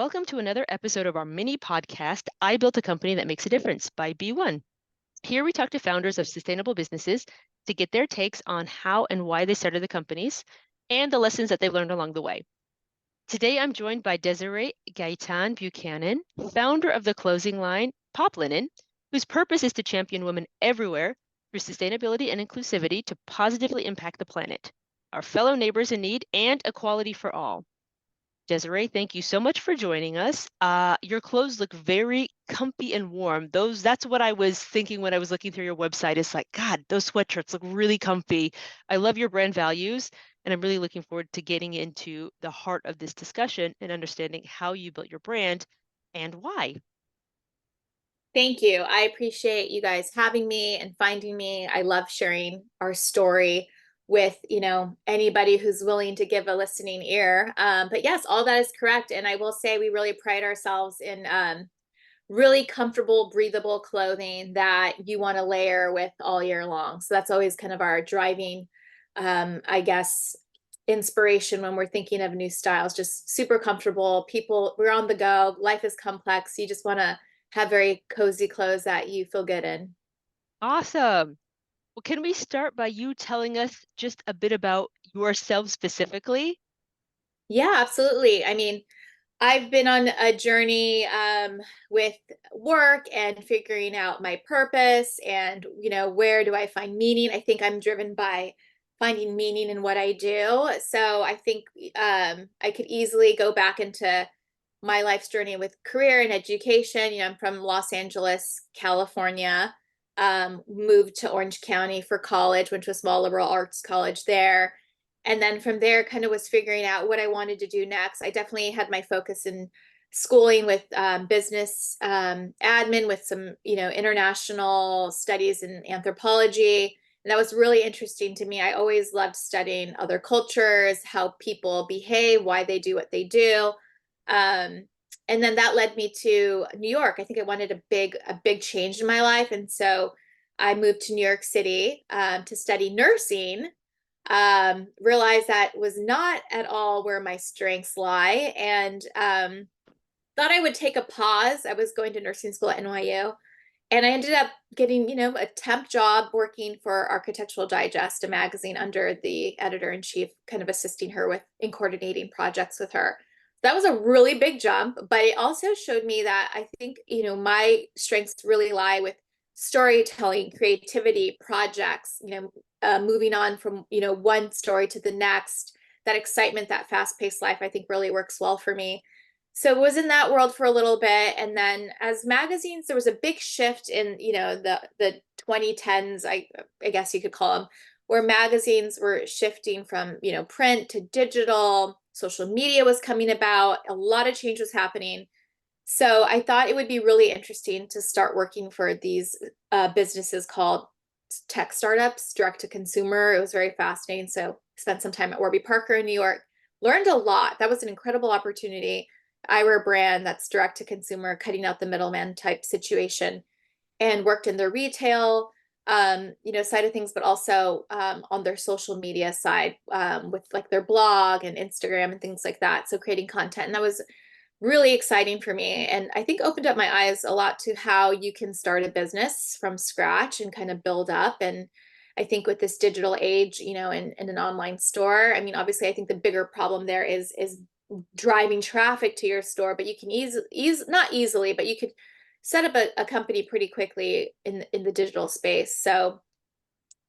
Welcome to another episode of our mini podcast, I Built a Company That Makes a Difference by B1. Here we talk to founders of sustainable businesses to get their takes on how and why they started the companies and the lessons that they've learned along the way. Today I'm joined by Desiree Gaitan Buchanan, founder of the clothing line Poplinen, whose purpose is to champion women everywhere through sustainability and inclusivity to positively impact the planet, our fellow neighbors in need, and equality for all. Desiree, thank you so much for joining us. Your clothes look very comfy and warm. That's what I was thinking when I was looking through your website. It's like, God, those sweatshirts look really comfy. I love your brand values, and I'm really looking forward to getting into the heart of this discussion and understanding how you built your brand and why. Thank you. I appreciate you guys having me and finding me. I love sharing our story with, anybody who's willing to give a listening ear. But yes, all that is correct. And I will say we really pride ourselves in really comfortable, breathable clothing that you want to layer with all year long. So that's always kind of our driving, I guess, inspiration when we're thinking of new styles. Just super comfortable. We're on the go. Life is complex. You just want to have very cozy clothes that you feel good in. Awesome. Well, can we start by you telling us just a bit about yourself specifically? Yeah, absolutely. I mean, I've been on a journey with work and figuring out my purpose and, where do I find meaning? I think I'm driven by finding meaning in what I do. So I think I could easily go back into my life's journey with career and education. I'm from Los Angeles, California, moved to Orange County for college, went to a small liberal arts college there. And then from there, kind of was figuring out what I wanted to do next. I definitely had my focus in schooling with business admin with some, international studies in anthropology. And that was really interesting to me. I always loved studying other cultures, how people behave, why they do what they do. And then that led me to New York. I think I wanted a big change in my life. And so I moved to New York City to study nursing. Realized that was not at all where my strengths lie, and thought I would take a pause. I was going to nursing school at NYU, and I ended up getting, a temp job working for Architectural Digest, a magazine under the editor-in-chief, kind of assisting her with in coordinating projects with her. That was a really big jump, but it also showed me that I think, my strengths really lie with storytelling, creativity, projects, moving on from, one story to the next. That excitement, that fast-paced life, I think really works well for me. So was in that world for a little bit. And then as magazines, there was a big shift in, the 2010s, I guess you could call them, where magazines were shifting from, print to digital. Social media was coming about. A lot of change was happening. So I thought it would be really interesting to start working for these businesses called tech startups, direct to consumer. It was very fascinating. So spent some time at Warby Parker in New York, learned a lot. That was an incredible opportunity. Eyewear brand that's direct to consumer, cutting out the middleman type situation, and worked in their retail, side of things, but also on their social media side with like their blog and Instagram and things like that. So creating content, and that was really exciting for me, and I think opened up my eyes a lot to how you can start a business from scratch and kind of build up. And I think with this digital age, in an online store, I mean, obviously I think the bigger problem there is driving traffic to your store, but you can not easily, but you could set up a company pretty quickly in the digital space. So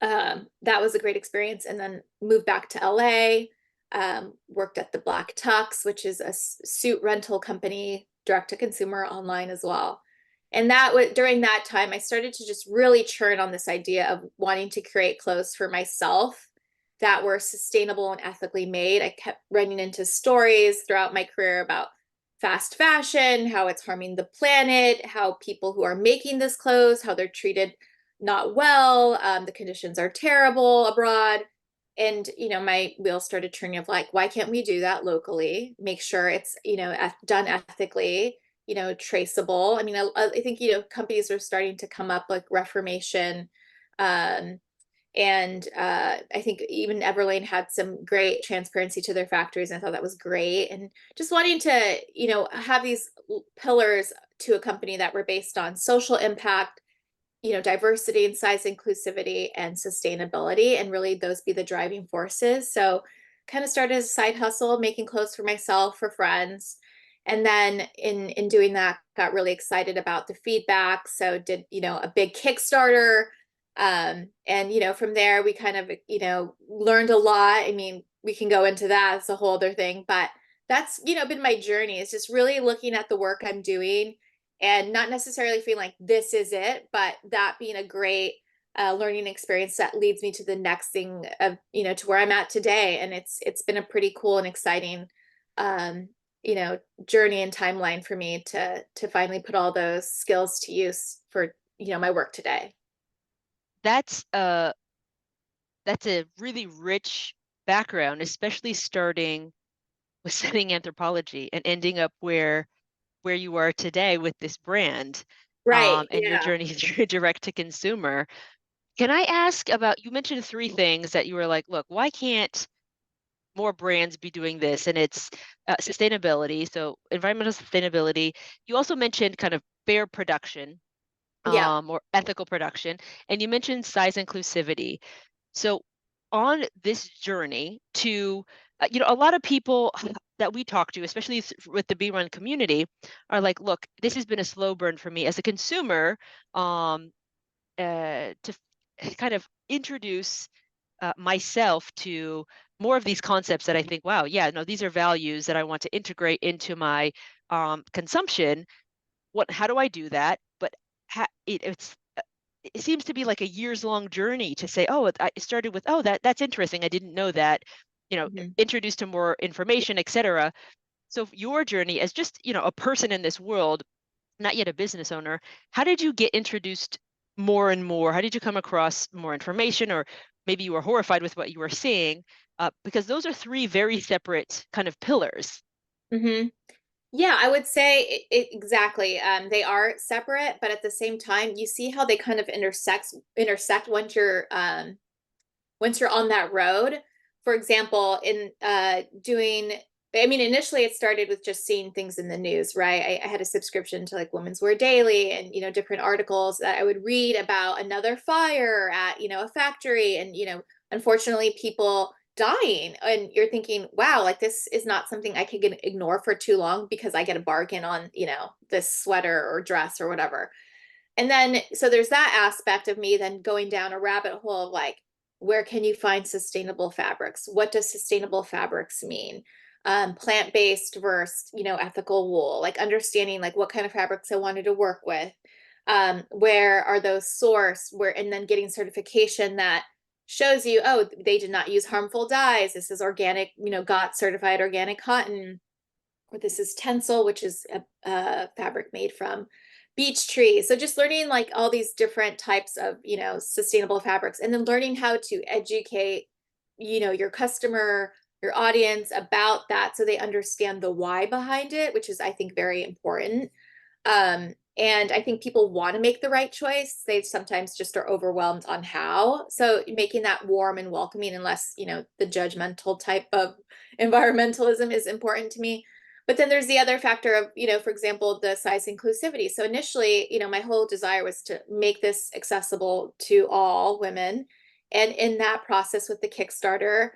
that was a great experience. And then moved back to LA, worked at the Black Tux, which is a suit rental company, direct to consumer online as well. And that was during that time, I started to just really churn on this idea of wanting to create clothes for myself that were sustainable and ethically made. I kept running into stories throughout my career about fast fashion, how it's harming the planet, how people who are making this clothes, how they're treated not well, the conditions are terrible abroad. And my wheels started turning of like, why can't we do that locally, make sure it's done ethically, traceable. I mean, I think companies are starting to come up like Reformation, um, And I think even Everlane had some great transparency to their factories. And I thought that was great. And just wanting to, have these pillars to a company that were based on social impact, diversity and size inclusivity and sustainability, and really those be the driving forces. So kind of started as a side hustle, making clothes for myself, for friends. And then in doing that, got really excited about the feedback. So did, a big Kickstarter. And from there we kind of, learned a lot. I mean, we can go into that. It's a whole other thing, but that's, been my journey. It's just really looking at the work I'm doing and not necessarily feeling like this is it, but that being a great learning experience that leads me to the next thing of, to where I'm at today. And it's been a pretty cool and exciting, um, journey and timeline for me to finally put all those skills to use for, my work today. That's a really rich background, especially starting with studying anthropology and ending up where you are today with this brand, Right. and your Yeah. journey through direct to consumer. Can I ask about, you mentioned three things that you were like, look, why can't more brands be doing this? And it's sustainability, so environmental sustainability. You also mentioned kind of fair production, Yeah. or ethical production, and you mentioned size inclusivity. So on this journey to, a lot of people that we talk to, especially with the B Run community, are like, look, this has been a slow burn for me as a consumer, um, to kind of introduce myself to more of these concepts that I think, wow, yeah, no, these are values that I want to integrate into my consumption. How do I do that? But it seems to be like a years long journey to say, oh, it started with, oh, that's interesting. I didn't know that, Mhm. introduced to more information, etc. So your journey as just, a person in this world, not yet a business owner, how did you get introduced more and more? How did you come across more information, or maybe you were horrified with what you were seeing? Because those are three very separate kind of pillars. Mhm. Yeah, I would say exactly. They are separate, but at the same time, you see how they kind of intersect once you're on that road. For example, in doing, I mean, initially it started with just seeing things in the news, right? I had a subscription to like Women's Wear Daily and, different articles that I would read about another fire at, a factory and, unfortunately people dying. And you're thinking, wow, like this is not something I could ignore for too long because I get a bargain on, this sweater or dress or whatever. And then, so there's that aspect of me then going down a rabbit hole of like, where can you find sustainable fabrics? What does sustainable fabrics mean? Plant-based versus, ethical wool, like understanding like what kind of fabrics I wanted to work with. Where are those sourced? And then getting certification that shows you, oh, they did not use harmful dyes. This is organic, GOTS certified organic cotton, or this is Tencel, which is a fabric made from beech trees. So just learning like all these different types of, sustainable fabrics, and then learning how to educate, your customer, your audience about that so they understand the why behind it, which is, I think, very important. And I think people want to make the right choice. They sometimes just are overwhelmed on how. So making that warm and welcoming, unless, the judgmental type of environmentalism is important to me. But then there's the other factor of, for example, the size inclusivity. So initially, my whole desire was to make this accessible to all women. And in that process with the Kickstarter,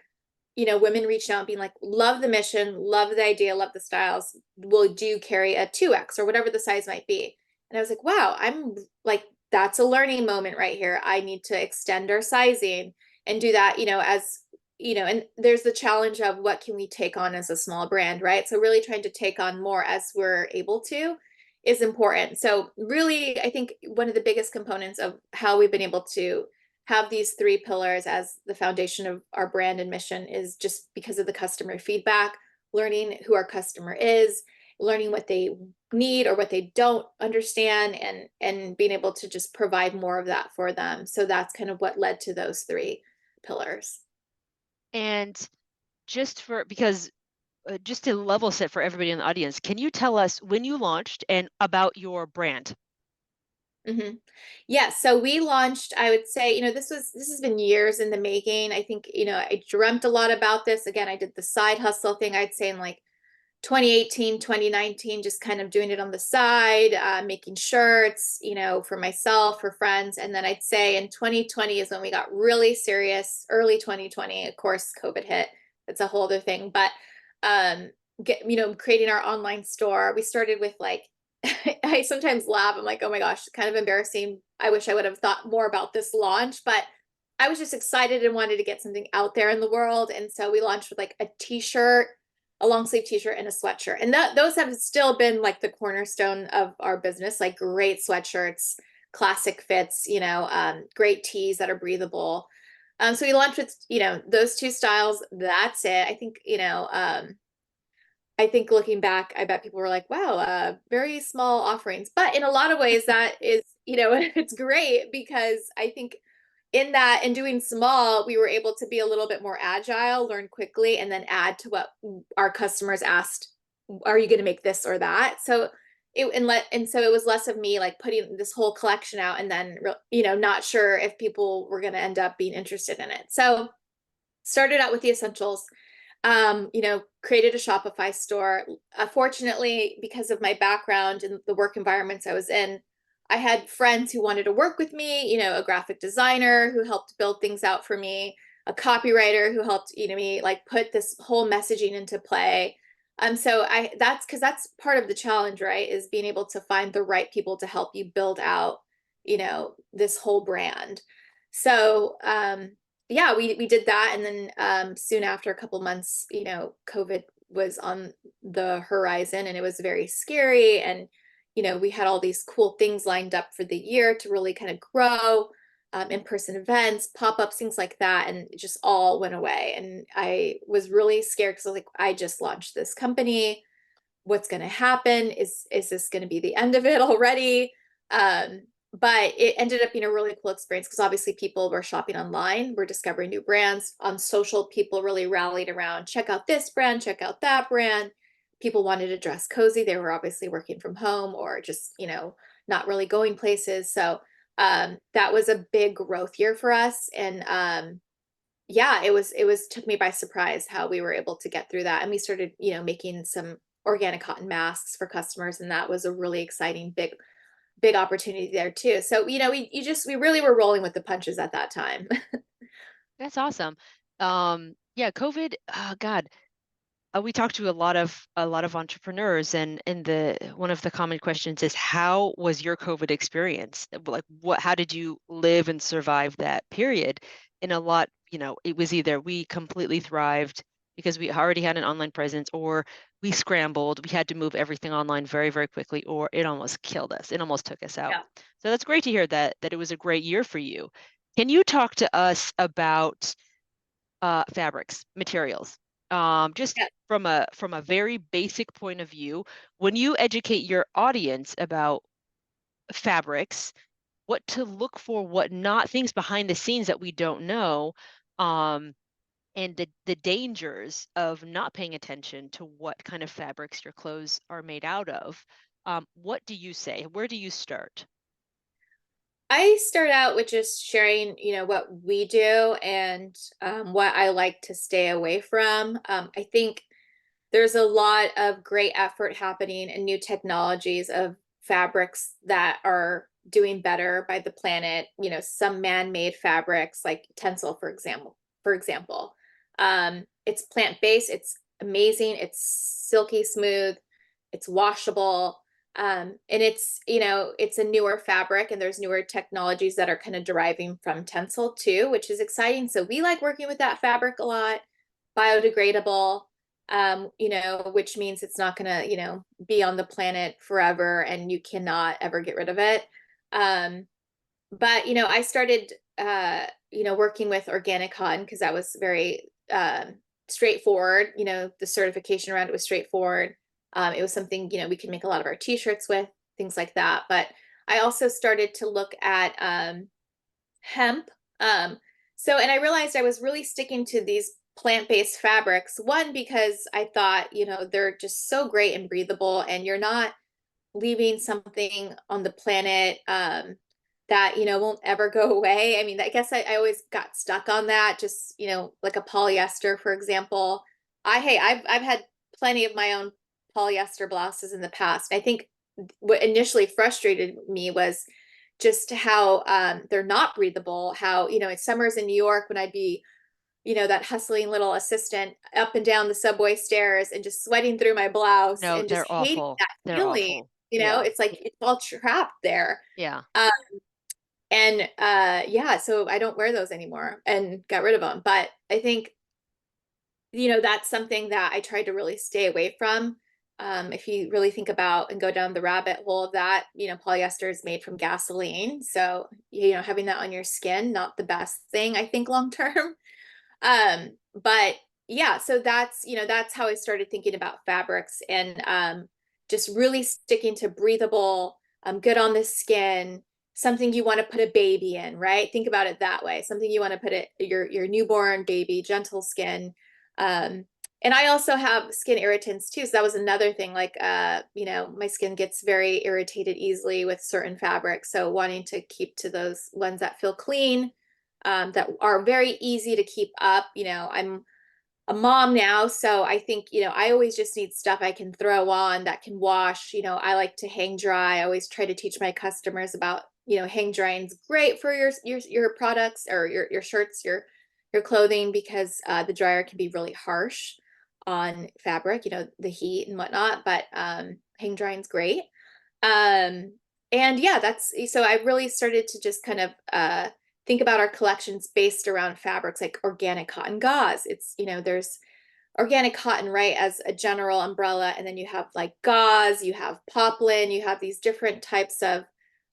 women reached out being like, love the mission, love the idea, love the styles. Will do carry a 2X or whatever the size might be? And I was like, wow, I'm like, that's a learning moment right here. I need to extend our sizing and do that, as and there's the challenge of what can we take on as a small brand, right? So really trying to take on more as we're able to is important. So really, I think one of the biggest components of how we've been able to have these three pillars as the foundation of our brand and mission is just because of the customer feedback, learning who our customer is, learning what they need or what they don't understand, and being able to just provide more of that for them. So that's kind of what led to those three pillars. And because just to level set for everybody in the audience, can you tell us when you launched and about your brand? hmm Yeah, so we launched, I would say, this has been years in the making. I think, I dreamt a lot about this. Again, I did the side hustle thing, I'd say in like 2018, 2019, just kind of doing it on the side, making shirts, for myself, for friends. And then I'd say in 2020 is when we got really serious, early 2020. Of course, COVID hit. It's a whole other thing. But um, creating our online store, we started with like, I sometimes laugh. I'm like, oh my gosh, kind of embarrassing. I wish I would have thought more about this launch, but I was just excited and wanted to get something out there in the world. And so we launched with like a t-shirt, a long sleeve t-shirt and a sweatshirt. And those have still been like the cornerstone of our business, like great sweatshirts, classic fits, great tees that are breathable. So we launched with, those two styles. That's it. I think looking back, I bet people were like, wow, very small offerings. But in a lot of ways, that is, it's great because I think in that and doing small, we were able to be a little bit more agile, learn quickly, and then add to what our customers asked, are you going to make this or that? So so it was less of me like putting this whole collection out and then not sure if people were going to end up being interested in it. So started out with the essentials, created a Shopify store. Fortunately, because of my background and the work environments I was in, I had friends who wanted to work with me, a graphic designer who helped build things out for me, a copywriter who helped, me like put this whole messaging into play. So that's because that's part of the challenge, right? Is being able to find the right people to help you build out, this whole brand. So, yeah, we did that. And then soon after, a couple months, COVID was on the horizon and it was very scary. And, we had all these cool things lined up for the year to really kind of grow, in-person events, pop-ups, things like that. And it just all went away. And I was really scared because I was like, I just launched this company. What's going to happen? Is this going to be the end of it already? Um, but it ended up being a really cool experience because obviously people were shopping online, we're discovering new brands on social. People really rallied around, check out this brand, check out that brand. People wanted to dress cozy. They were obviously working from home or just, not really going places. So that was a big growth year for us. And yeah, it was took me by surprise how we were able to get through that. And we started, making some organic cotton masks for customers. And that was a really exciting, big opportunity there too. So, we really were rolling with the punches at that time. That's awesome. Yeah, COVID, oh God, we talked to a lot of entrepreneurs, and the one of the common questions is, how was your COVID experience? Like, how did you live and survive that period? In a lot, it was either we completely thrived because we already had an online presence, or we scrambled. We had to move everything online very, very quickly, or it almost killed us. It almost took us out. Yeah. So that's great to hear that it was a great year for you. Can you talk to us about fabrics, materials? Just Yeah. from a very basic point of view, when you educate your audience about fabrics, what to look for, what not, things behind the scenes that we don't know, um, and the dangers of not paying attention to what kind of fabrics your clothes are made out of. What do you say? Where do you start? I start out with just sharing, what we do and what I like to stay away from. I think there's a lot of great effort happening and new technologies of fabrics that are doing better by the planet. Some man-made fabrics like Tencel, for example. It's plant-based, it's amazing, it's silky smooth, it's washable. And it's a newer fabric and there's newer technologies that are kind of deriving from Tencel too, which is exciting. So we like working with that fabric a lot. Biodegradable, which means it's not gonna, be on the planet forever and you cannot ever get rid of it. But I started working with organic cotton because that was very straightforward. The certification around it was straightforward. It was something, we could make a lot of our t-shirts with, things like that. But I also started to look at hemp. And I realized I was really sticking to these plant-based fabrics. One, because I thought, they're just so great and breathable, and you're not leaving something on the planet that, won't ever go away. I mean, I guess I always got stuck on that, just, like a polyester, for example. I've had plenty of my own polyester blouses in the past. I think what initially frustrated me was just how they're not breathable, how, in summers in New York when I'd be, that hustling little assistant up and down the subway stairs and just sweating through my blouse No, and just they're hating awful. that They're feeling, awful. Yeah. it's like it's all trapped there. Yeah. Um, and yeah, so I don't wear those anymore and got rid of them. But I think, that's something that I tried to really stay away from. If you really think about and go down the rabbit hole of that, polyester is made from gasoline. So, having that on your skin, not the best thing, I think, long term. But yeah, so that's how I started thinking about fabrics and just really sticking to breathable, good on the skin, something you want to put a baby in, right? Think about it that way. Something you want to put it your newborn baby, gentle skin. Um, and I also have skin irritants too. So that was another thing. Like my skin gets very irritated easily with certain fabrics. So wanting to keep to those ones that feel clean, that are very easy to keep up. I'm a mom now, so I think, I always just need stuff I can throw on that can wash. I like to hang dry. I always try to teach my customers about, hang drying is great for your products or your shirts, your clothing, because the dryer can be really harsh on fabric, the heat and whatnot, but hang drying is great. Um, and yeah, that's so I really started to just kind of think about our collections based around fabrics like organic cotton gauze. It's, there's organic cotton, right, as a general umbrella. And then you have like gauze, you have poplin, you have these different types of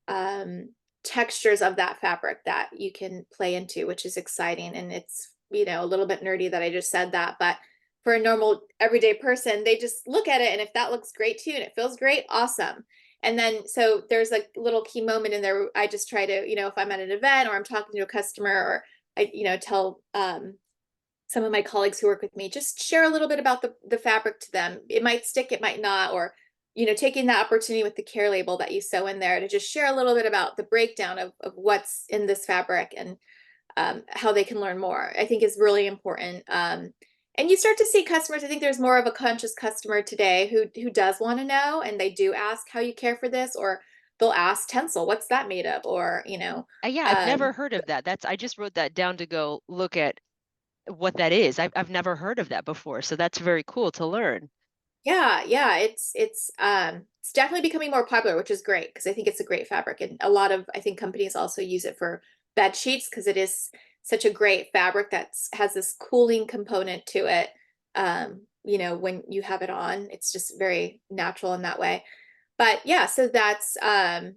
um, textures of that fabric that you can play into, which is exciting. And it's, a little bit nerdy that I just said that, but for a normal everyday person, they just look at it. And if that looks great to you and it feels great, awesome. And then, so there's a little key moment in there. I just try to, if I'm at an event or I'm talking to a customer or I, tell some of my colleagues who work with me, just share a little bit about the fabric to them. It might stick, it might not, or, taking that opportunity with the care label that you sew in there to just share a little bit about the breakdown of what's in this fabric and how they can learn more, I think is really important. And you start to see customers. I think there's more of a conscious customer today who does want to know, and they do ask how you care for this, or they'll ask Tencel, what's that made of, or Yeah, I've never heard of that. I just wrote that down to go look at what that is. I've never heard of that before. So that's very cool to learn. yeah, it's definitely becoming more popular, which is great because I think it's a great fabric, and a lot of I think companies also use it for bed sheets because it is such a great fabric that has this cooling component to it. When you have it on, it's just very natural in that way. But yeah, so that's I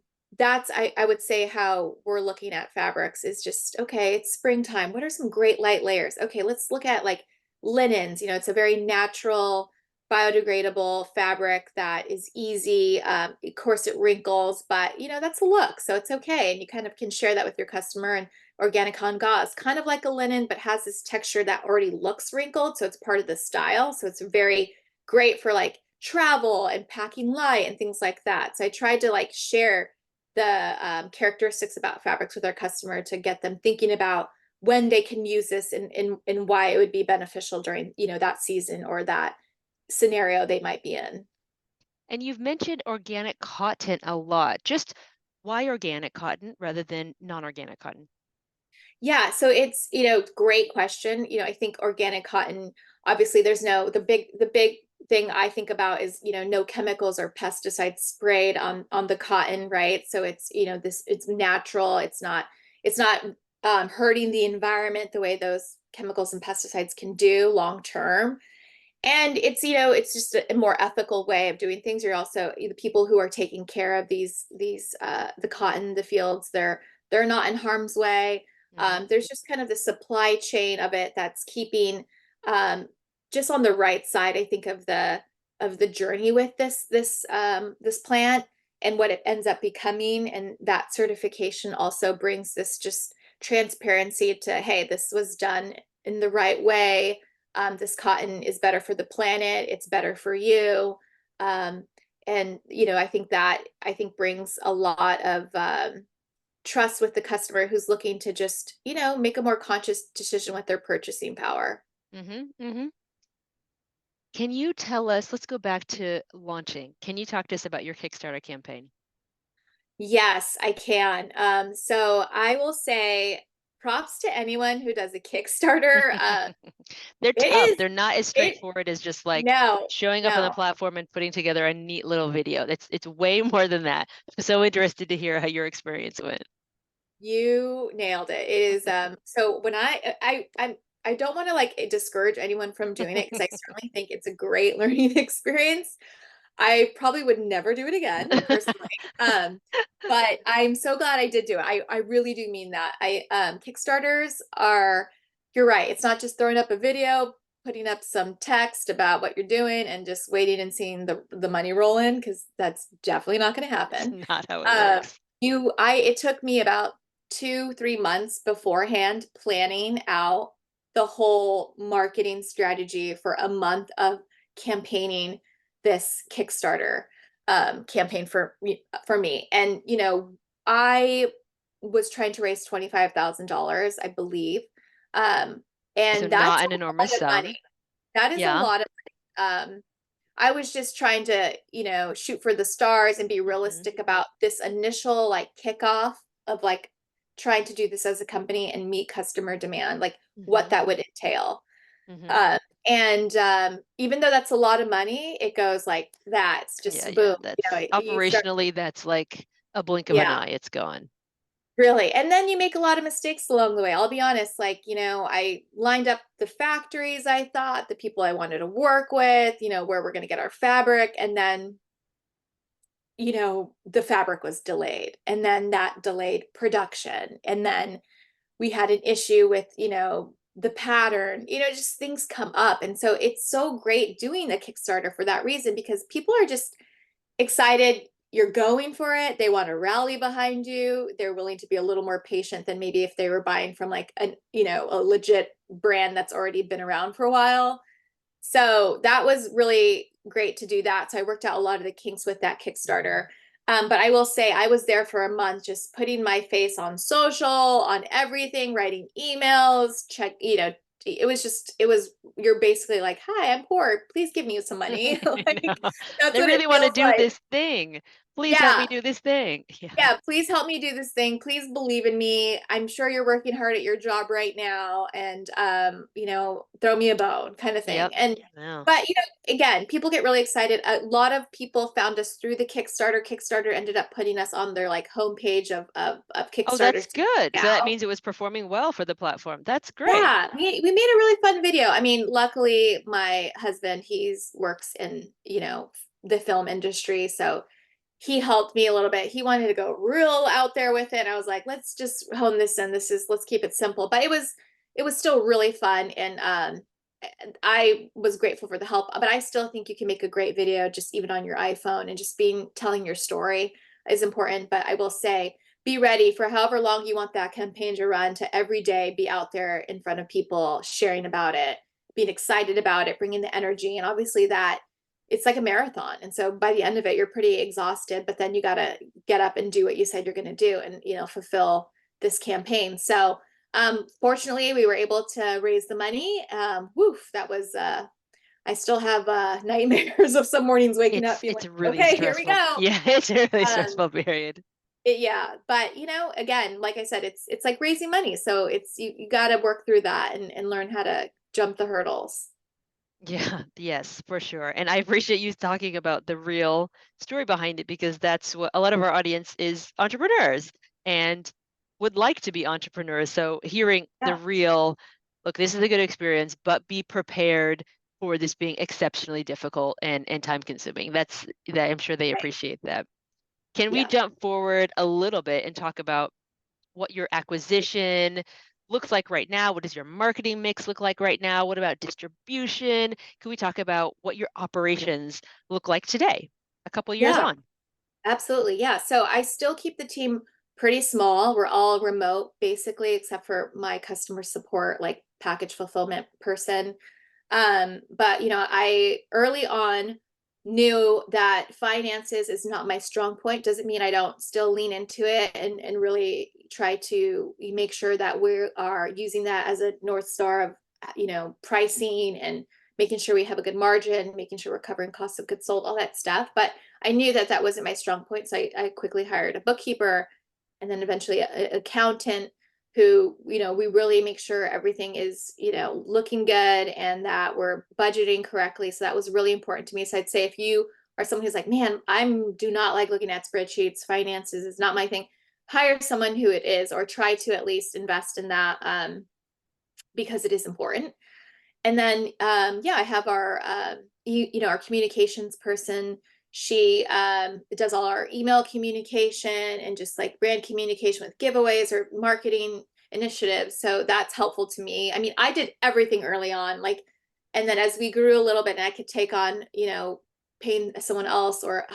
would say how we're looking at fabrics is just okay, it's springtime. What are some great light layers? Okay, let's look at like linens. It's a very natural, biodegradable fabric that is easy. Of course, it wrinkles, but that's a look, so it's okay. And you kind of can share that with your customer. And organic cotton gauze, kind of like a linen, but has this texture that already looks wrinkled, so it's part of the style. So it's very great for like travel and packing light and things like that. So I tried to like share the characteristics about fabrics with our customer to get them thinking about when they can use this and why it would be beneficial during that season or that scenario they might be in. And you've mentioned organic cotton a lot. Just why organic cotton rather than non-organic cotton? Yeah, so it's, great question. I think organic cotton, obviously there's no the big thing I think about is, no chemicals or pesticides sprayed on the cotton, right? So it's, it's natural. It's not hurting the environment the way those chemicals and pesticides can do long term. And it's, it's just a more ethical way of doing things. You're also the people who are taking care of these the cotton, the fields, they're not in harm's way. Hmm. There's just kind of the supply chain of it that's keeping um, just on the right side, I think, of the journey with this plant and what it ends up becoming. And that certification also brings this just transparency to, hey, this was done in the right way. This cotton is better for the planet. It's better for you. Um, And, I think brings a lot of trust with the customer who's looking to just, make a more conscious decision with their purchasing power. Mm-hmm. Can you tell us, let's go back to launching. Can you talk to us about your Kickstarter campaign? Yes, I can. So I will say props to anyone who does a Kickstarter. They're It tough. is, They're not as it, straightforward as just like no, showing up on the no, platform and putting together a neat little video. It's way more than that. I'm so interested to hear how your experience went. you nailed it. It is, so when I don't want to like discourage anyone from doing it because I certainly think it's a great learning experience. I probably would never do it again, personally. Um, but I'm so glad I did do it. I really do mean that. Kickstarters are, you're right. It's not just throwing up a video, putting up some text about what you're doing and just waiting and seeing the money roll in, because that's definitely not going to It's happen. not how it Uh, works. it took me about 2, 3 months beforehand planning out the whole marketing strategy for a month of campaigning this Kickstarter campaign for me. And I was trying to raise $25,000, I believe, um, So and that's not an a enormous lot of sum. money. That is a Yeah. lot of money. I was just trying to, shoot for the stars and be Hmm. realistic about this initial like kickoff of like trying to do this as a company and meet customer demand, like what Hmm. that would entail. Hmm. And even though that's a lot of money, it goes like that. It's Yeah, just yeah. boom, That's you start, operationally, that's like a blink of an yeah, eye. It's gone. really. And then you make a lot of mistakes along the way. I'll be honest, like, I lined up the factories I thought, the people I wanted to work with, where we're going to get our fabric. And then the fabric was delayed, and then that delayed production. And then we had an issue with, the pattern, just things come up. And so it's so great doing a Kickstarter for that reason, because people are just excited. You're going for it. They want to rally behind you. They're willing to be a little more patient than maybe if they were buying from like a legit brand that's already been around for a while. So that was really great to do that. So I worked out a lot of the kinks with that Kickstarter. But I will say I was there for a month, just putting my face on social, on everything, writing emails, you're basically like, hi, I'm poor. Please give me some money. I Like, know. that's I what it really want to feels do like. this thing. Please help me Yeah. do this thing. Yeah. Yeah, please help me do this thing. Please believe in me. I'm sure you're working hard at your job right now, and throw me a bone kind of thing. Yep. And No. but again, people get really excited. A lot of people found us through the Kickstarter. Kickstarter ended up putting us on their like homepage of Oh, that's Kickstarters to good. check So that out. means it was performing well for the platform. That's great. Yeah, we made a really fun video. I mean, luckily my husband, he's works in, the film industry, so he helped me a little bit. He wanted to go real out there with it. I was like, let's just hone this in. Let's keep it simple. But it was still really fun. And I was grateful for the help, but I still think you can make a great video just even on your iPhone, and just telling your story is important. But I will say, be ready for however long you want that campaign to run, to every day be out there in front of people, sharing about it, being excited about it, bringing the energy. And obviously that it's like a marathon. And so by the end of it, you're pretty exhausted, but then you got to get up and do what you said you're going to do, and, fulfill this campaign. So, fortunately we were able to raise the money. Woof, that was, I still have, nightmares of some mornings waking up being It's like, a really okay, here we stressful. go. Yeah, it's a really Um, stressful period. yeah, but again, like I said, it's like raising money. So you got to work through that and learn how to jump the hurdles. Yeah, yes, for sure. And I appreciate you talking about the real story behind it, because that's what a lot of our audience is, entrepreneurs, and would like to be entrepreneurs. So hearing the Yeah. real, look, this is a good experience, but be prepared for this being exceptionally difficult and time consuming. That I'm sure they Right. appreciate that. Can we Yeah. jump forward a little bit and talk about what your acquisition looks like right now? What does your marketing mix look like right now? What about distribution? Can we talk about what your operations look like today, a couple years Yeah. on? Absolutely. Yeah. So I still keep the team pretty small. We're all remote basically, except for my customer support, like package fulfillment person. But I early on knew that finances is not my strong point. Doesn't mean I don't still lean into it and really try to make sure that we are using that as a North Star of, pricing and making sure we have a good margin, making sure we're covering costs of goods sold, all that stuff. But I knew that that wasn't my strong point. So I quickly hired a bookkeeper and then eventually an accountant who, we really make sure everything is, looking good and that we're budgeting correctly. So that was really important to me. So I'd say if you are someone who's like, man, do not like looking at spreadsheets, finances is not my thing, hire someone who it is, or try to at least invest in that, because it is important. And then, yeah, I have our, our communications person. She does all our email communication and just like brand communication with giveaways or marketing initiatives. So that's helpful to me. I mean, I did everything early on, like, and then as we grew a little bit and I could take on, paying someone else or,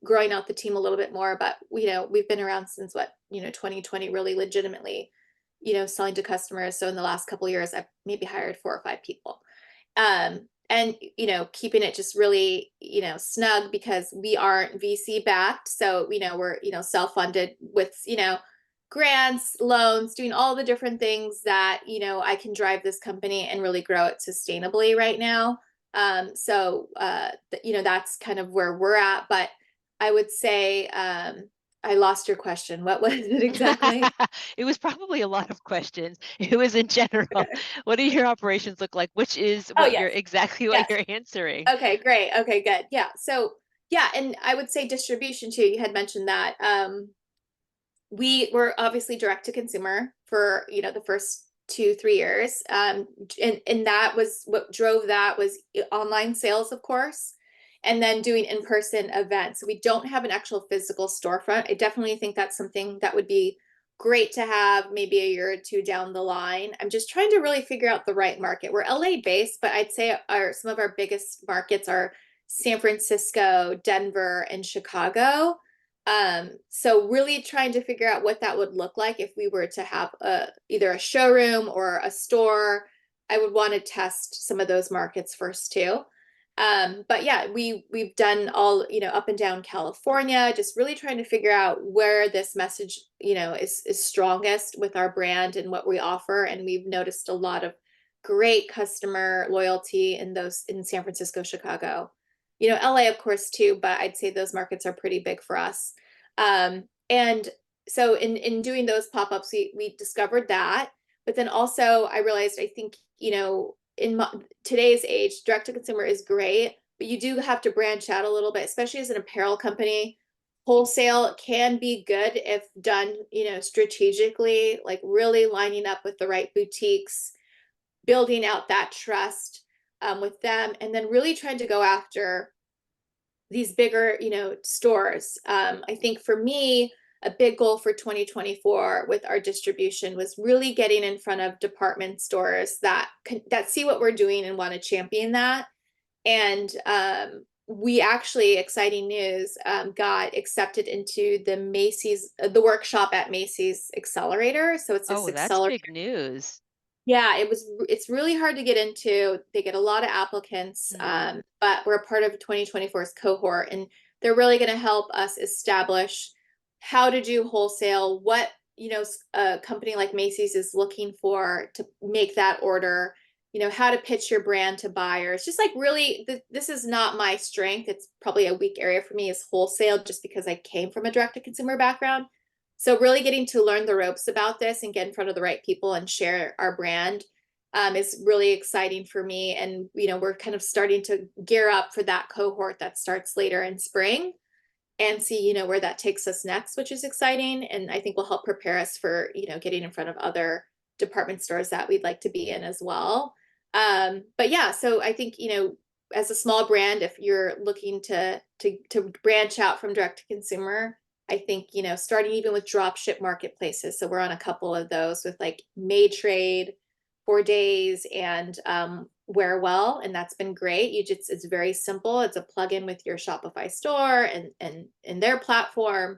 growing out the team a little bit more. But, we've been around since 2020, really legitimately, selling to customers. So in the last couple of years, I've maybe hired 4 or 5 people. And keeping it just really, snug because we aren't VC backed. So, we're, self-funded with, grants, loans, doing all the different things that, I can drive this company and really grow it sustainably right now. That's kind of where we're at. But I would say, I lost your question. What was it exactly? It was probably a lot of questions. It was in general. Okay. What do your operations look like? Which is Oh, what you're yes. exactly what Yes. you're answering. Okay, great. Okay, good. Yeah. So, yeah, and I would say distribution too. You had mentioned that. We were obviously direct to consumer for, the first 2 3 years. And that was what drove that was online sales, of course, and then doing in-person events. So we don't have an actual physical storefront. I definitely think that's something that would be great to have maybe a year or two down the line. I'm just trying to really figure out the right market. We're LA based, but I'd say some of our biggest markets are San Francisco, Denver, and Chicago. So really trying to figure out what that would look like if we were to have either a showroom or a store. I would want to test some of those markets first too. But yeah, we've done all, up and down California, just really trying to figure out where this message, is strongest with our brand and what we offer. And we've noticed a lot of great customer loyalty in San Francisco, Chicago, LA, of course, too, but I'd say those markets are pretty big for us. And so in doing those pop-ups, we discovered that, but then also I realized, I think, in today's age, direct to consumer is great, but you do have to branch out a little bit, especially as an apparel company. Wholesale can be good if done, strategically, like really lining up with the right boutiques, building out that trust with them, and then really trying to go after these bigger, stores. I think for me, a big goal for 2024 with our distribution was really getting in front of department stores that see what we're doing and want to champion that. And we actually, exciting news, got accepted into the workshop at Macy's Accelerator. So it's this Oh, that's accelerator. big news. Yeah, it's really hard to get into. They get a lot of applicants, Hmm. but we're a part of 2024's cohort, and they're really going to help us establish how to do wholesale, what, a company like Macy's is looking for to make that order, how to pitch your brand to buyers. Just like really, this is not my strength. It's probably a weak area for me is wholesale, just because I came from a direct to consumer background. So really getting to learn the ropes about this and get in front of the right people and share our brand is really exciting for me. And, we're kind of starting to gear up for that cohort that starts later in spring and see, where that takes us next, which is exciting. And I think will help prepare us for, getting in front of other department stores that we'd like to be in as well. But yeah, so I think, as a small brand, if you're looking to branch out from direct to consumer, I think, starting even with drop ship marketplaces. So we're on a couple of those with like Trade, 4 Days, and Wear Well, and that's been great. It's very simple. It's a plugin with your Shopify store and their platform,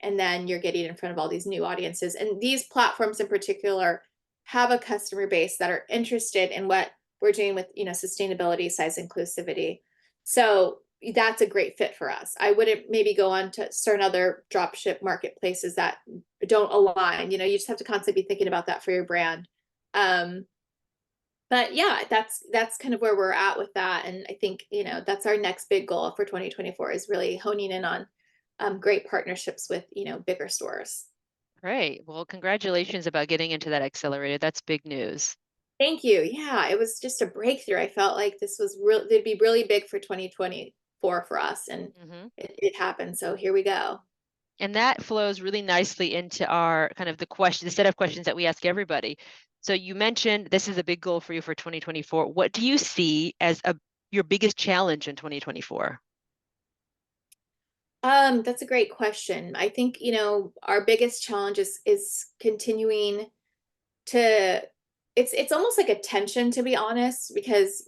and then you're getting in front of all these new audiences. And these platforms in particular have a customer base that are interested in what we're doing with, sustainability, size inclusivity. So that's a great fit for us. I wouldn't maybe go on to certain other dropship marketplaces that don't align. You know, you just have to constantly be thinking about that for your brand. Um, but yeah, that's kind of where we're at with that. And I think, you know, that's our next big goal for 2024 is really honing in on great partnerships with, you know, bigger stores. Great. Well, congratulations about getting into that accelerator. That's big news. Thank you. Yeah, it was just a breakthrough. I felt like this was real, it'd be really big for 2024 for us, and Hmm. it happened. So here we go. And that flows really nicely into our kind of the set of questions that we ask everybody. So you mentioned this is a big goal for you for 2024. What do you see as your biggest challenge in 2024? That's a great question. I think, you know, our biggest challenge is continuing to it's almost like a tension, to be honest, because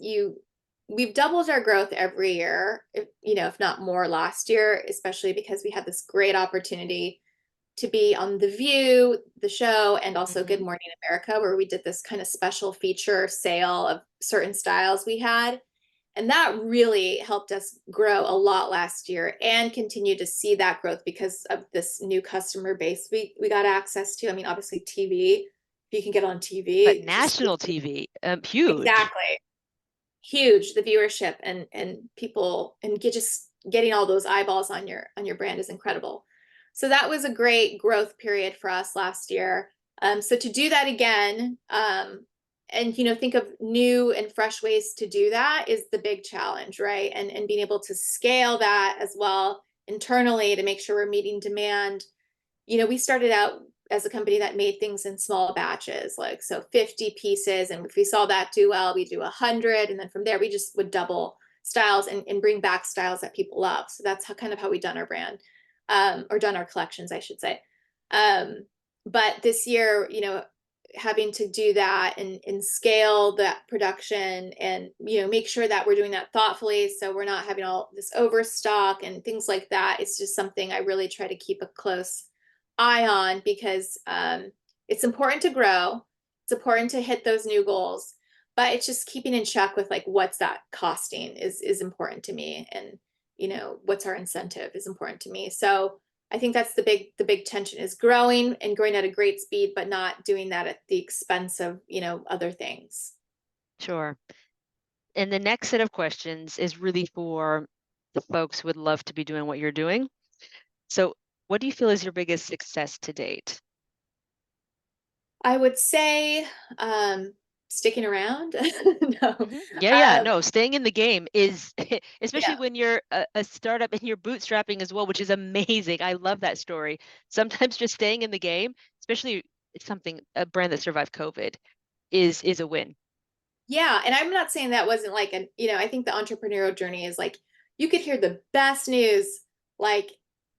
we've doubled our growth every year, if, you know, if not more last year, especially because we had this great opportunity to be on The View, the show, and also Good Hmm. Morning America, where we did this kind of special feature sale of certain styles we had. And that really helped us grow a lot last year and continue to see that growth because of this new customer base we got access to. I mean, obviously TV, if you can get on But TV, it's just national TV, huge. exactly huge, the viewership and people and just getting all those eyeballs on your brand is incredible. So that was a great growth period for us last year. So to do that again, and you know, think of new and fresh ways to do that is the big challenge, right? And being able to scale that as well internally to make sure we're meeting demand. You know, we started out as a company that made things in small batches, like so 50 pieces. And if we saw that do well, we do 100. And then from there, we just would double styles and bring back styles that people love. So that's how kind of how we done our brand, or done our collections, I should say. Um, but this year, you know, having to do that and scale that production and you know make sure that we're doing that thoughtfully so we're not having all this overstock and things like that, it's just something I really try to keep a close eye on because it's important to grow. It's important to hit those new goals, but it's just keeping in check with like what's that costing is important to me, and you know what's our incentive is important to me. So I think that's the big tension is growing and growing at a great speed, but not doing that at the expense of you know other things. Sure. And the next set of questions is really for the folks who would love to be doing what you're doing. So, what do you feel is your biggest success to date? I would say sticking around. No. Yeah, yeah. Um, No, staying in the game is, especially yeah. when you're a startup and you're bootstrapping as well, which is amazing. I love that story. Sometimes just staying in the game, especially it's something a brand that survived COVID is a win. Yeah, and I'm not saying that wasn't like an, you know, I think the entrepreneurial journey is like you could hear the best news like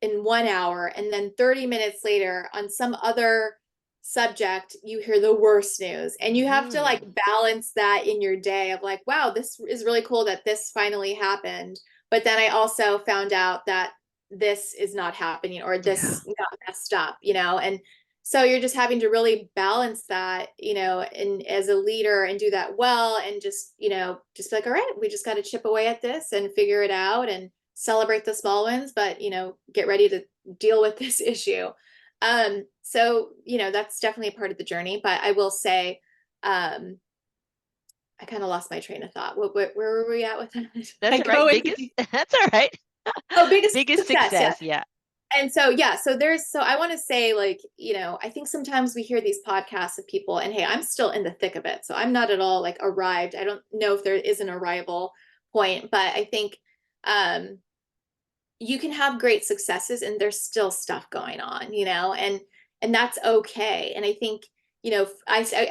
in 1 hour, and then 30 minutes later on some other subject, you hear the worst news. And you have to like Hmm. balance that in your day of like, wow, this is really cool that this finally happened. But then I also found out that this is not happening or Yeah, this got messed up, you know, and so you're just having to really balance that, you know, and as a leader and do that well and just, you know, just be like, all right, we just got to chip away at this and figure it out and celebrate the small wins, but you know, get ready to deal with this issue. So, you know, that's definitely a part of the journey, but I will say, I kind of lost my train of thought. Where were we at with that? I that's all go right. into, Biggest, that's all right. oh, biggest Biggest success. Yeah. success. Yeah. And so yeah, so there's so I want to say like, you know, I think sometimes we hear these podcasts of people and hey, I'm still in the thick of it. So I'm not at all like arrived. I don't know if there is an arrival point, but I think um you can have great successes and there's still stuff going on, you know, and that's okay. And I think, you know, I'd say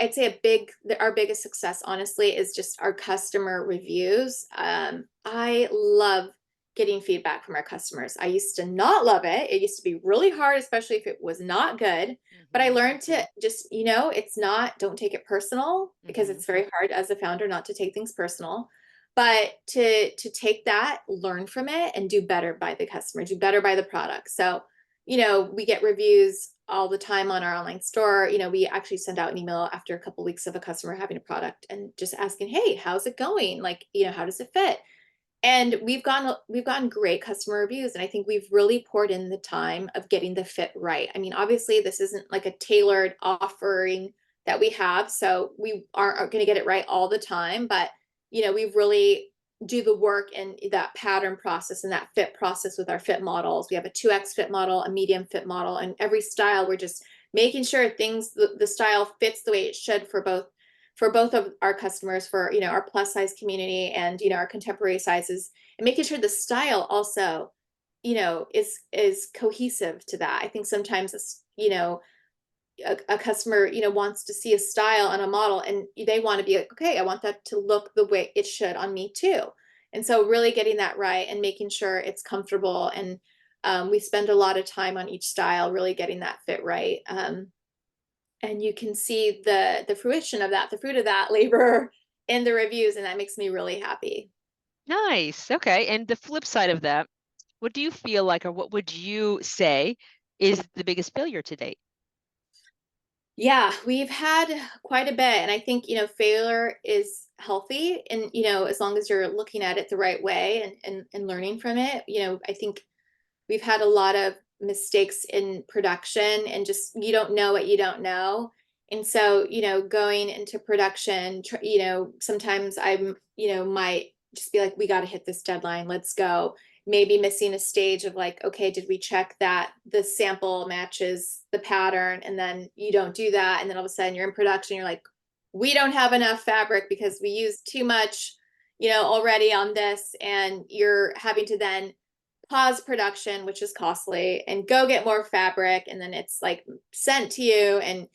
our biggest success, honestly, is just our customer reviews. I love getting feedback from our customers. I used to not love it. It used to be really hard, especially if it was not good. But I Hmm. learned to just, you know, it's not, don't take it personal because Hmm. it's very hard as a founder not to take things personal, but to take that, learn from it, and do better by the customer, do better by the product. So you know we get reviews all the time on our online store. You know, we actually send out an email after a couple weeks of a customer having a product and just asking, hey, how's it going, like, you know, how does it fit? And we've gotten great customer reviews, and I think we've really poured in the time of getting the fit right. I mean, obviously this isn't like a tailored offering that we have, so we aren't going to get it right all the time, but we really do the work in that pattern process and that fit process with our fit models. We have a 2X fit model, a medium fit model, and every style we're just making sure the style fits the way it should for both of our customers, for our plus size community and our contemporary sizes, and making sure the style also is cohesive to that. I think sometimes a customer wants to see a style on a model, and they want to be like, okay, I want that to look the way it should on me too. And so really getting that right and making sure it's comfortable, and we spend a lot of time on each style really getting that fit right. And you can see the fruition of that, the fruit of that labor in the reviews, and that makes me really happy. Nice. Okay. And the flip side of that, what do you feel like, or what would you say is the biggest failure to date? Yeah, we've had quite a bit, and I think failure is healthy, and as long as you're looking at it the right way and learning from it. I think we've had a lot of mistakes in production, and just you don't know what you don't know. And so going into production, sometimes I'm might just be like, we got to hit this deadline, let's go. Maybe missing a stage of like, okay, did we check that the sample matches the pattern? And then you don't do that, and then all of a sudden you're in production, you're like, we don't have enough fabric because we used too much already on this, and you're having to then pause production, which is costly, and go get more fabric, and then it's like sent to you, and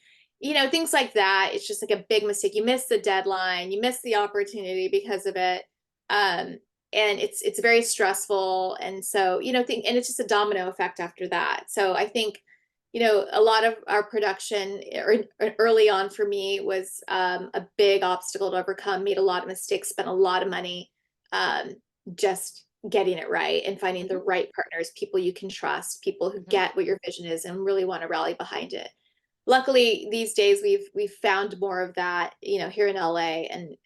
things like that. It's just like a big mistake. You miss the deadline, you miss the opportunity because of it. And it's very stressful, and so and it's just a domino effect after that. So I think a lot of our production early on for me was a big obstacle to overcome. Made a lot of mistakes, spent a lot of money, just getting it right and finding the Mhm. right partners, people you can trust, people who Mhm. get what your vision is and really want to rally behind it. Luckily, these days we've found more of that, here in LA, and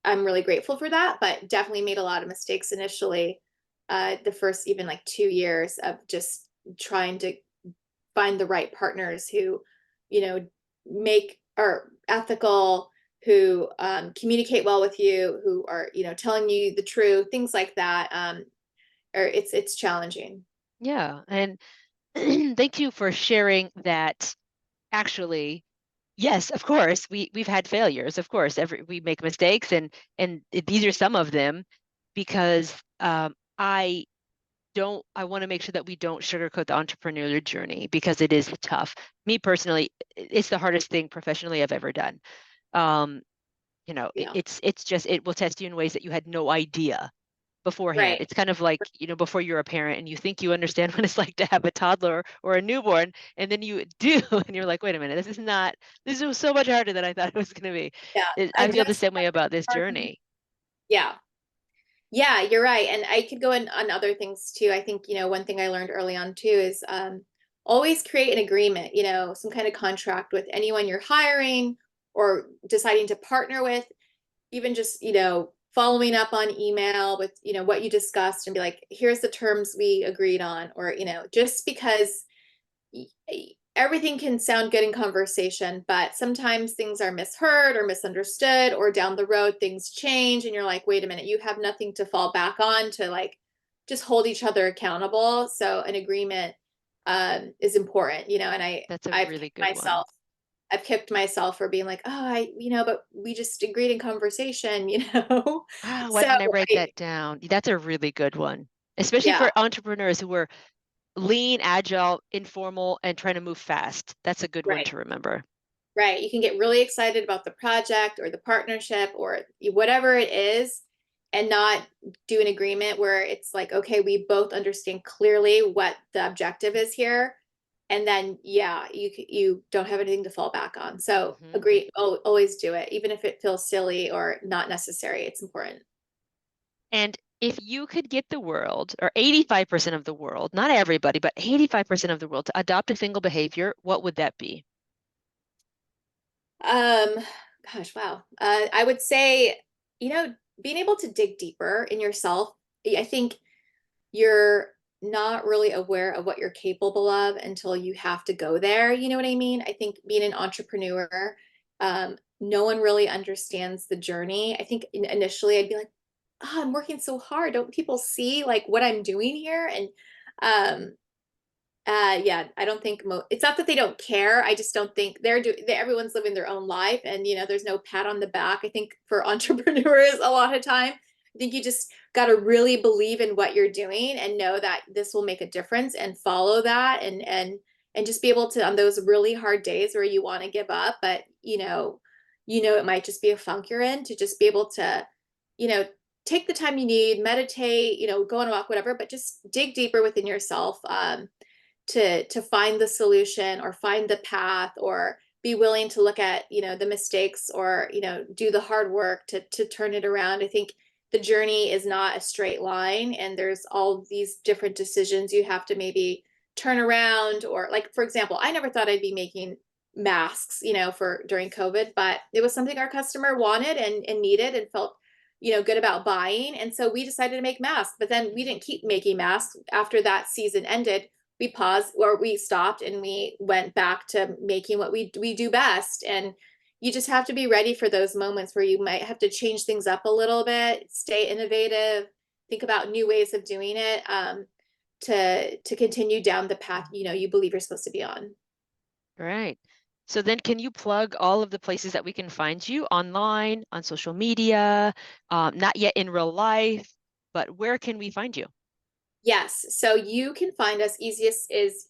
I'm really grateful for that. But definitely made a lot of mistakes initially, the first even like 2 years of just trying to find the right partners who, make are ethical, who communicate well with you, who are telling you the truth, things like that. Or it's challenging. Yeah. And thank you for sharing that. Actually, yes, of course, we've had failures. Of course, we make mistakes, and these are some of them, because I want to make sure that we don't sugarcoat the entrepreneurial journey, because it is tough. Me personally, it's the hardest thing professionally I've ever done. Um, Yeah. it's just, it will test you in ways that you had no idea beforehand. Right. It's kind of like, before you're a parent and you think you understand what it's like to have a toddler or a newborn, and then you do, and you're like, wait a minute, this is so much harder than I thought it was going to be. Yeah. I feel the Adjust. same way about this journey. Yeah. Yeah, you're right. And I could go in on other things too. I think, one thing I learned early on too is always create an agreement, some kind of contract with anyone you're hiring or deciding to partner with, even just, following up on email with, what you discussed, and be like, here's the terms we agreed on, or, just because everything can sound good in conversation, but sometimes things are misheard or misunderstood, or down the road things change, and you're like, wait a minute, you have nothing to fall back on to like just hold each other accountable. So an agreement is important, and That's a I've really kicked good one. myself. I've kicked myself for being like, oh, but we just agreed in conversation, Oh, why So didn't I write I, that down? That's a really good one, especially yeah, for entrepreneurs who are lean, agile, informal, and trying to move fast. That's a good one right. to remember. Right. You can get really excited about the project or the partnership or whatever it is, and not do an agreement where it's like, okay, we both understand clearly what the objective is here. And then, yeah, you don't have anything to fall back on. So Hmm. agree, always do it, even if it feels silly or not necessary. It's important. And if you could get the world, or 85% of the world, not everybody, but 85% of the world, to adopt a single behavior, what would that be? Um, Gosh, wow. I would say, being able to dig deeper in yourself. I think you're not really aware of what you're capable of until you have to go there. You know what I mean? I think being an entrepreneur, no one really understands the journey. I think initially I'd be like, oh, I'm working so hard. Don't people see like what I'm doing here? And um, yeah, I don't think it's not that they don't care. I just don't think everyone's living their own life, and there's no pat on the back. I think for entrepreneurs, a lot of time, I think you just got to really believe in what you're doing and know that this will make a difference and follow that, and just be able to, on those really hard days where you want to give up, but it might just be a funk you're in, to just be able to, you know, take the time you need, meditate, go on a walk, whatever, but just dig deeper within yourself. To find the solution or find the path, or be willing to look at the mistakes, or do the hard work to turn it around. I think the journey is not a straight line, and there's all these different decisions you have to maybe turn around. Or, like, for example, I never thought I'd be making masks for during COVID, but it was something our customer wanted and needed and felt good about buying, and so we decided to make masks. But then we didn't keep making masks after that season ended. We paused, or we stopped, and we went back to making what we do best. And you just have to be ready for those moments where you might have to change things up a little bit, stay innovative, think about new ways of doing it, to continue down the path you believe you're supposed to be on. Right. So then can you plug all of the places that we can find you online, on social media, not yet in real life, but where can we find you? Yes. So you can find us, easiest is,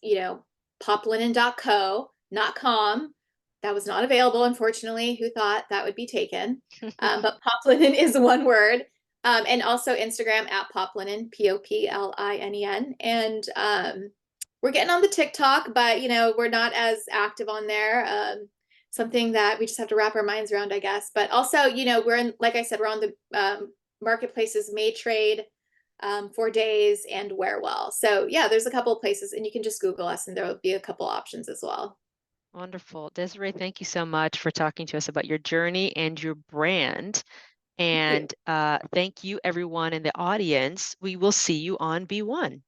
poplinen.co, not com. That was not available, unfortunately. Who thought that would be taken? But Poplinen is one word. And also Instagram at Poplinen, Poplinen. And we're getting on the TikTok, but we're not as active on there. Something that we just have to wrap our minds around, I guess. But also, we're in, like I said, we're on the marketplaces May Trade, 4days, and Wear Well. So yeah, there's a couple of places, and you can just Google us, and there will be a couple options as well. Wonderful. Desiree, thank you so much for talking to us about your journey and your brand. Thank you. And thank you, everyone in the audience. We will see you on B1.